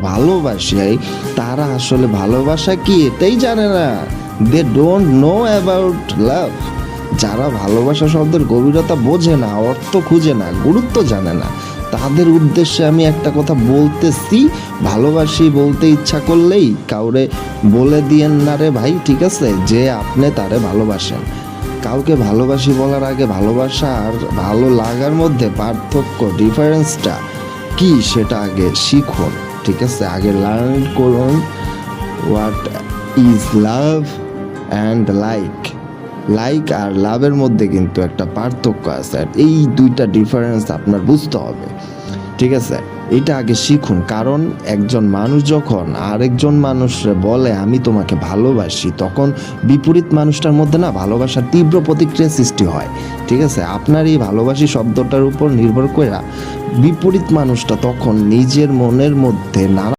ভালোবাসে তারা আসলে ভালোবাসা কি এটাই জানে না। They don't know about love. যারা ভালোবাসা শব্দের গভীরতা বোঝে না, অর্থ খুঁজে না, গুরুত্ব জানে না, তাদের উদ্দেশ্যে আমি একটা কথা বলতেছি, ভালোবাসি বলতে ইচ্ছা করলেই কাউরে বলে দিয়েন না রে ভাই, ঠিক আছে, যে আপনি তারে ভালোবাসেন। কাউকে ভালোবাসি বলার আগে ভালোবাসা আর ভালো লাগার মধ্যে পার্থক্য, ডিফারেন্সটা কি সেটা আগে শিখুন, ঠিক আছে। আগে লার্ন করুন what is love and like আর লাভের মধ্যে কিন্তু একটা পার্থক্য আছে, আর এই দুইটা ডিফারেন্স আপনার বুঝতে হবে, ঠিক আছে। এটা আগে শিখুন, কারণ একজন মানুষ যখন আরেকজন মানুষরে বলে আমি তোমাকে ভালোবাসি, তখন বিপরীত মানুষটার মধ্যে না ভালোবাসার তীব্র প্রতিক্রিয়া সৃষ্টি হয়, ঠিক আছে। আপনার এই ভালোবাসি শব্দটার উপর নির্ভর করে বিপরীত মানুষটা তখন নিজের মনের মধ্যে নানা